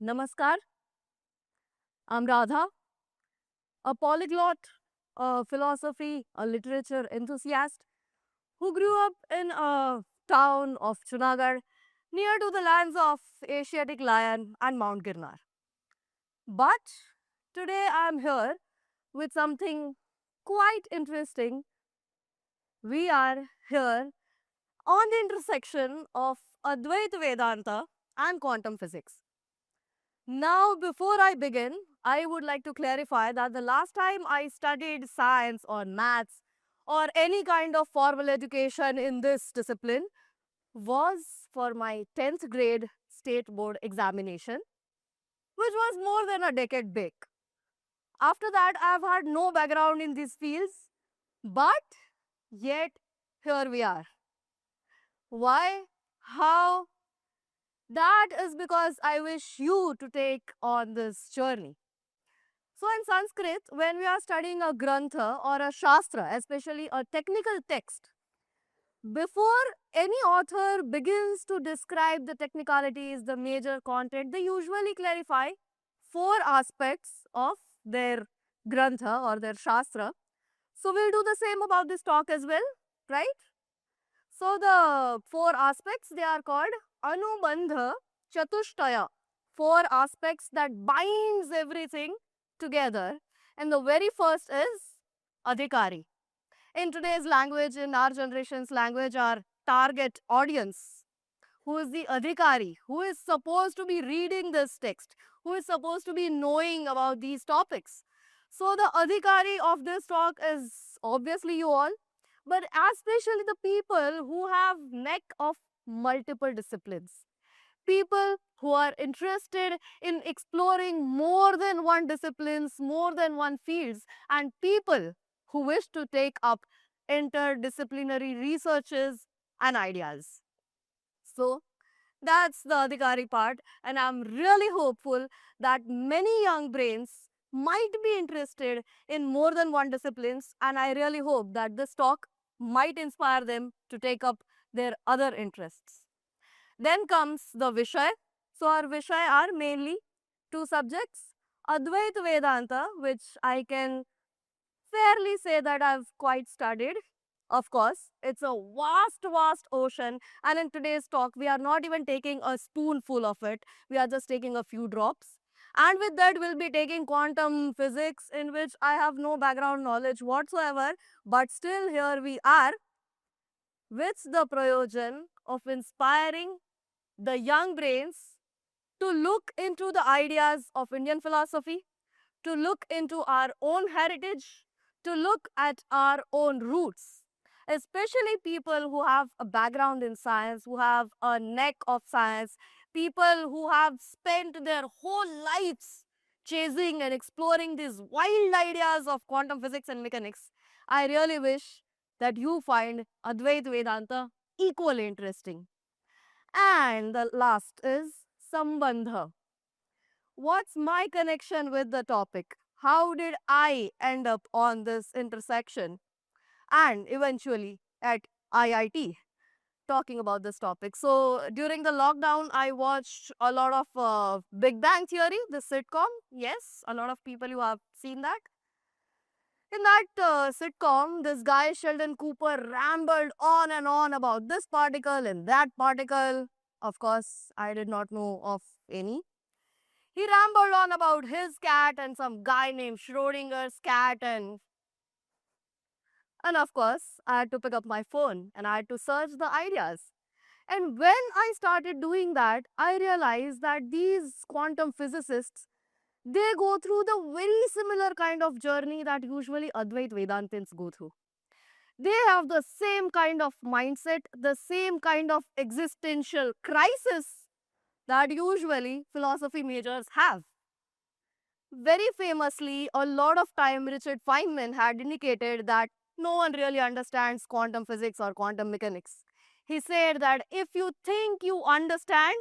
Namaskar, I'm Radha, a polyglot, a philosophy, a literature enthusiast who grew up in a town of Junagadh near to the lands of Asiatic lion and Mount Girnar. But today I'm here with something quite interesting. We are here on the intersection of Advaita Vedanta and quantum physics. Now, before I begin, I would like to clarify that the last time I studied science or maths or any kind of formal education in this discipline was for my 10th grade state board examination, which was more than a decade back. After that, I've had no background in these fields, but yet here we are. Why? How? That is because I wish you to take on this journey. So in Sanskrit, when we are studying a grantha or a shastra, especially a technical text, before any author begins to describe the technicalities, the major content, they usually clarify four aspects of their grantha or their shastra. So we'll do the same about this talk as well, right? So the four aspects, they are called Anubandha Chatushtaya, four aspects that binds everything together. And the very first is Adhikari. In today's language, in our generation's language, our target audience, who is the Adhikari, who is supposed to be reading this text, who is supposed to be knowing about these topics. So the Adhikari of this talk is obviously you all, but especially the people who have neck of multiple disciplines. People who are interested in exploring more than one disciplines, more than one fields, and people who wish to take up interdisciplinary researches and ideas. So that's the Adhikari part, and I'm really hopeful that many young brains might be interested in more than one disciplines, and I really hope that this talk might inspire them to take up their other interests. Then comes the Vishay. So our Vishay are mainly two subjects, Advaita Vedanta, which I can fairly say that I've quite studied. Of course, it's a vast, vast ocean, and in today's talk, we are not even taking a spoonful of it, we are just taking a few drops. And with that, we'll be taking quantum physics, in which I have no background knowledge whatsoever, but still, here we are with the prayojan of inspiring the young brains to look into the ideas of Indian philosophy, to look into our own heritage, to look at our own roots, especially people who have a background in science, who have a neck of science, people who have spent their whole lives chasing and exploring these wild ideas of quantum physics and mechanics. I really wish that you find Advaita Vedanta equally interesting. And the last is Sambandha. What's my connection with the topic? How did I end up on this intersection and eventually at IIT talking about this topic? So, during the lockdown, I watched a lot of Big Bang Theory, the sitcom. Yes, a lot of people who have seen that. In that sitcom, this guy Sheldon Cooper rambled on and on about this particle and that particle. Of course, I did not know of any. He rambled on about his cat and some guy named Schrodinger's cat, and of course, I had to pick up my phone and I had to search the ideas. And when I started doing that, I realized that these quantum physicists, they go through the very similar kind of journey that usually Advait Vedantins go through. They have the same kind of mindset, the same kind of existential crisis that usually philosophy majors have. Very famously, a lot of time Richard Feynman had indicated that no one really understands quantum physics or quantum mechanics. He said that if you think you understand,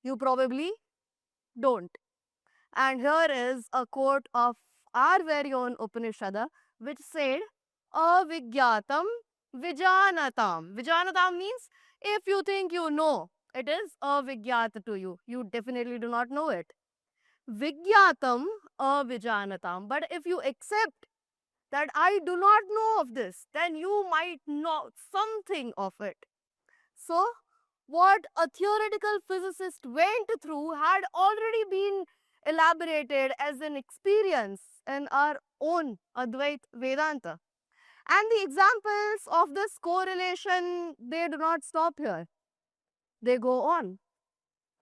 you probably don't. And here is a quote of our very own Upanishad, which said, Avigyatam Vijanatam. Vijanatam means if you think you know, it is avigyat to you. You definitely do not know it. Vigyatam avijanatam. But if you accept that I do not know of this, then you might know something of it. So, what a theoretical physicist went through had already been elaborated as an experience in our own Advait Vedanta. And the examples of this correlation, they do not stop here. They go on.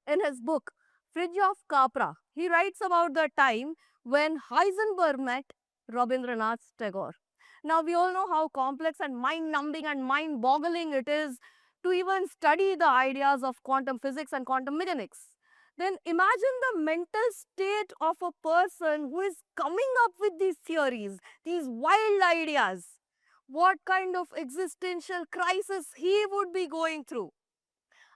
In his book, Fritjof Capra, he writes about the time when Heisenberg met Rabindranath Tagore. Now, we all know how complex and mind-numbing and mind-boggling it is to even study the ideas of quantum physics and quantum mechanics. Then imagine the mental state of a person who is coming up with these theories, these wild ideas. What kind of existential crisis he would be going through.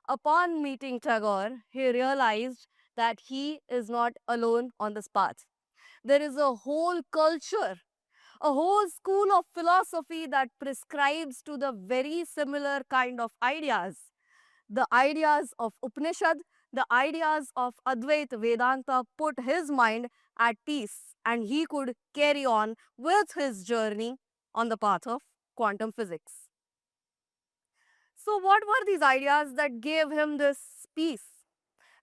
Upon meeting Tagore, he realized that he is not alone on this path. There is a whole culture, a whole school of philosophy that prescribes to the very similar kind of ideas. The ideas of Upanishad, the ideas of Advaita Vedanta put his mind at peace, and he could carry on with his journey on the path of quantum physics. So, what were these ideas that gave him this peace?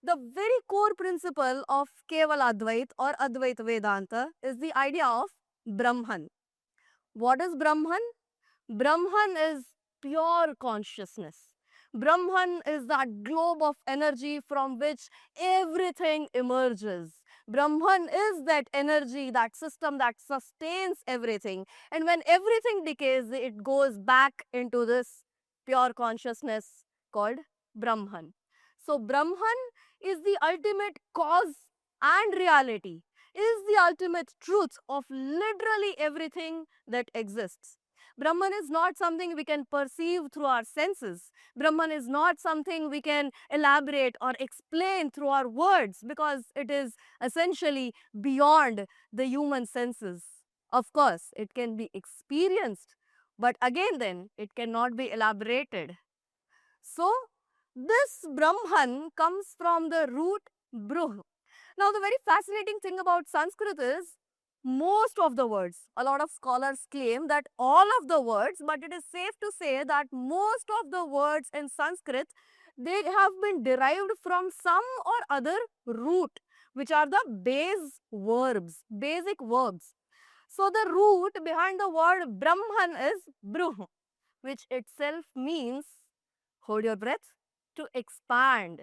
The very core principle of Keval Advait or Advaita Vedanta is the idea of Brahman. What is Brahman? Brahman is pure consciousness. Brahman is that globe of energy from which everything emerges. Brahman is that energy, that system that sustains everything. And when everything decays, it goes back into this pure consciousness called Brahman. So, Brahman is the ultimate cause and reality, is the ultimate truth of literally everything that exists. Brahman is not something we can perceive through our senses. Brahman is not something we can elaborate or explain through our words because it is essentially beyond the human senses. Of course, it can be experienced, but again, then, it cannot be elaborated. So, this Brahman comes from the root Bruh. Now, the very fascinating thing about Sanskrit is most of the words, a lot of scholars claim that all of the words, but it is safe to say that most of the words in Sanskrit, they have been derived from some or other root, which are the base verbs, basic verbs. So, the root behind the word Brahman is Bruh, which itself means, hold your breath, to expand.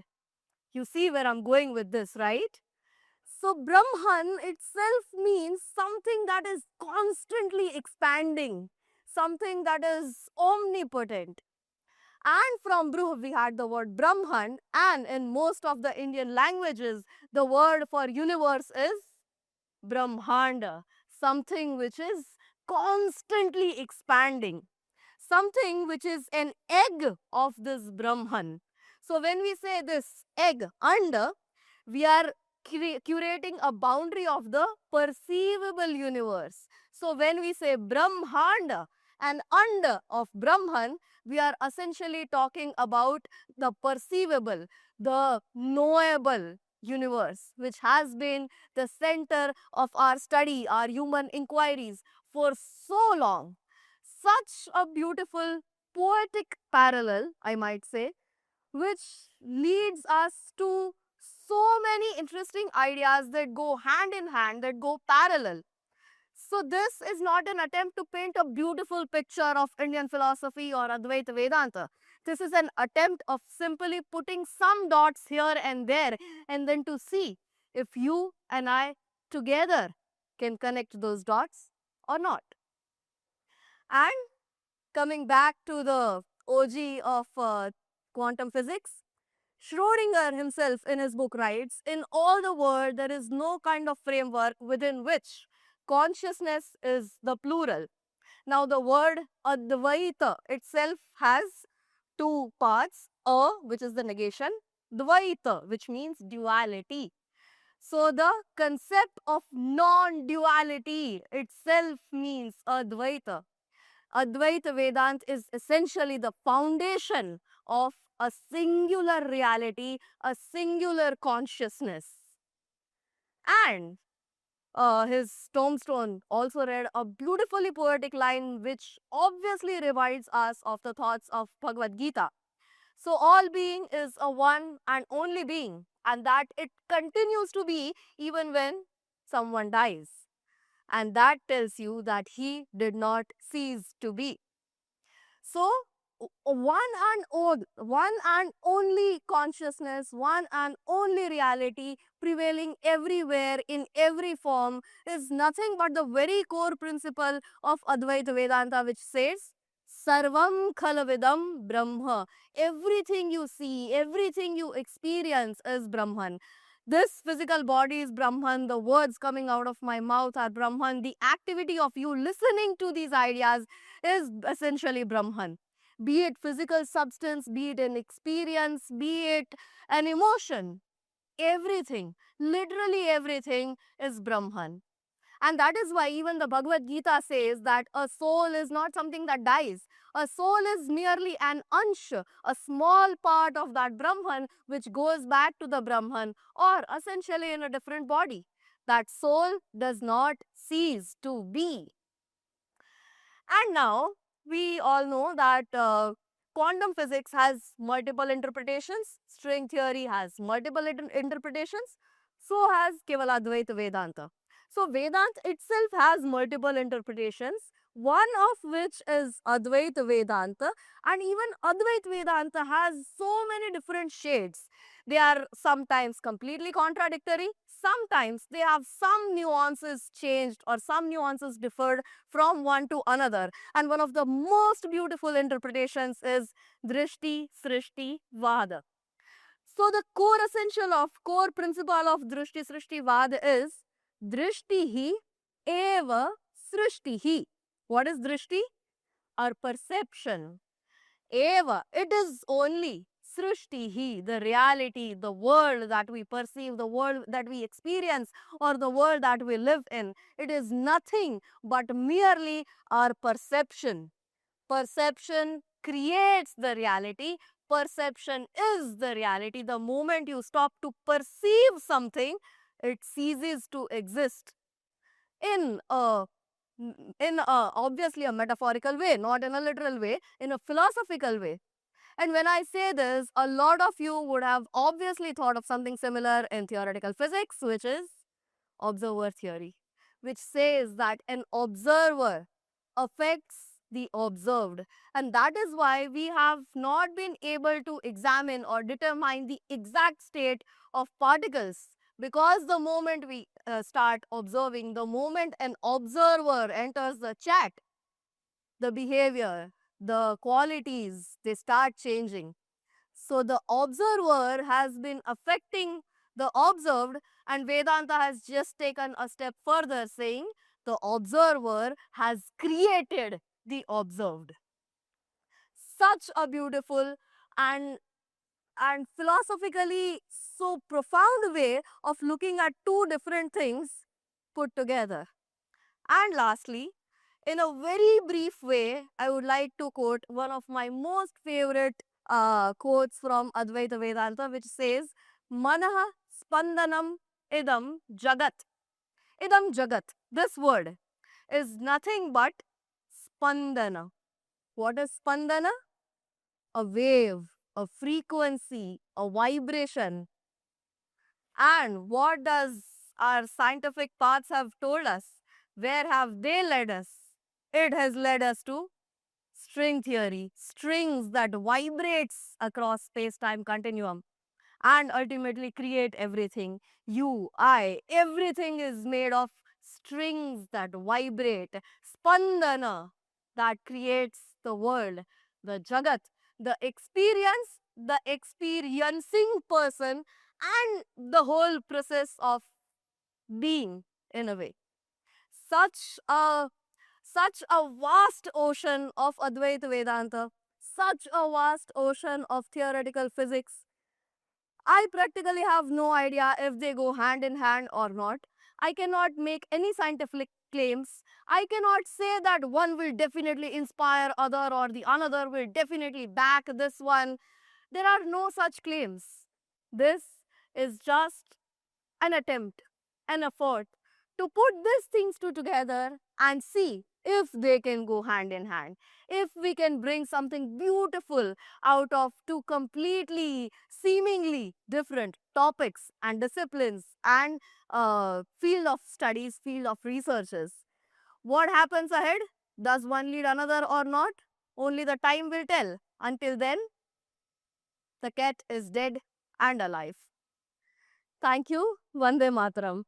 You see where I'm going with this, right? So, Brahman itself means something that is constantly expanding, something that is omnipotent. And from Bruh, we had the word Brahman, and in most of the Indian languages, the word for universe is Brahmanda, something which is constantly expanding, something which is an egg of this Brahman. So, when we say this egg under, we are curating a boundary of the perceivable universe. So, when we say Brahmanda and under of Brahman, we are essentially talking about the perceivable, the knowable universe, which has been the center of our study, our human inquiries for so long. Such a beautiful poetic parallel, I might say, which leads us to so many interesting ideas that go hand in hand, that go parallel. So, this is not an attempt to paint a beautiful picture of Indian philosophy or Advaita Vedanta. This is an attempt of simply putting some dots here and there, and then to see if you and I together can connect those dots or not. And coming back to the OG of quantum physics, Schrodinger himself in his book writes, in all the world there is no kind of framework within which consciousness is the plural. Now the word Advaita itself has two parts, which is the negation, Dvaita which means duality. So the concept of non-duality itself means Advaita. Advaita Vedanta is essentially the foundation of a singular reality, a singular consciousness. And his tombstone also read a beautifully poetic line which obviously reminds us of the thoughts of Bhagavad Gita. So, all being is a one and only being, and that it continues to be even when someone dies. And that tells you that he did not cease to be. So, one and only consciousness, one and only reality prevailing everywhere in every form is nothing but the very core principle of Advaita Vedanta, which says, Sarvam Khalavidam Brahma. Everything you see, everything you experience is Brahman. This physical body is Brahman. The words coming out of my mouth are Brahman. The activity of you listening to these ideas is essentially Brahman. Be it physical substance, be it an experience, be it an emotion, everything, literally everything is Brahman. And that is why even the Bhagavad Gita says that a soul is not something that dies. A soul is merely an ansh, a small part of that Brahman which goes back to the Brahman or essentially in a different body. That soul does not cease to be. And now we all know that quantum physics has multiple interpretations, string theory has multiple interpretations, so has Kevaladvaita Vedanta. So Vedanta itself has multiple interpretations, one of which is Advaita Vedanta, and even Advaita Vedanta has so many different shades. They are sometimes completely contradictory, sometimes they have some nuances changed or some nuances differed from one to another. And one of the most beautiful interpretations is Drishti Srishti Vada. So the core essential of core principle of Drishti Srishti Vada is Drishti eva Srishti. What is Drishti? Our perception. Eva, it is only Srishti, the reality, the world that we perceive, the world that we experience, or the world that we live in. It is nothing but merely our perception. Perception creates the reality. Perception is the reality. The moment you stop to perceive something, it ceases to exist in a obviously a metaphorical way, not in a literal way, in a philosophical way. And when I say this, a lot of you would have obviously thought of something similar in theoretical physics, which is observer theory, which says that an observer affects the observed. And that is why we have not been able to examine or determine the exact state of particles. Because the moment we start observing, the moment an observer enters the chat, the behavior, the qualities, they start changing. So the observer has been affecting the observed, and Vedanta has just taken a step further, saying the observer has created the observed. Such a beautiful and philosophically so profound way of looking at two different things put together. And lastly, in a very brief way, I would like to quote one of my most favorite quotes from Advaita Vedanta, which says, Manaha Spandanam Idam Jagat. Idam Jagat, this word, is nothing but Spandana. What is Spandana? A wave, a frequency, a vibration. And what does our scientific paths have told us? Where have they led us? It has led us to string theory, strings that vibrates across space-time continuum and ultimately create everything. You, I, everything is made of strings that vibrate, spandana that creates the world, the jagat, the experience, the experiencing person, and the whole process of being in a way. Such a such a vast ocean of Advaita Vedanta, such a vast ocean of theoretical physics. I practically have no idea if they go hand in hand or not. I cannot make any scientific claims. I cannot say that one will definitely inspire other or the another will definitely back this one. There are no such claims. This is just an attempt. and effort to put these things together and see if they can go hand in hand, if we can bring something beautiful out of two completely seemingly different topics and disciplines and field of studies, field of researches. What happens ahead? Does one lead another or not? Only the time will tell. Until then, the cat is dead and alive. Thank you. Vande Mataram.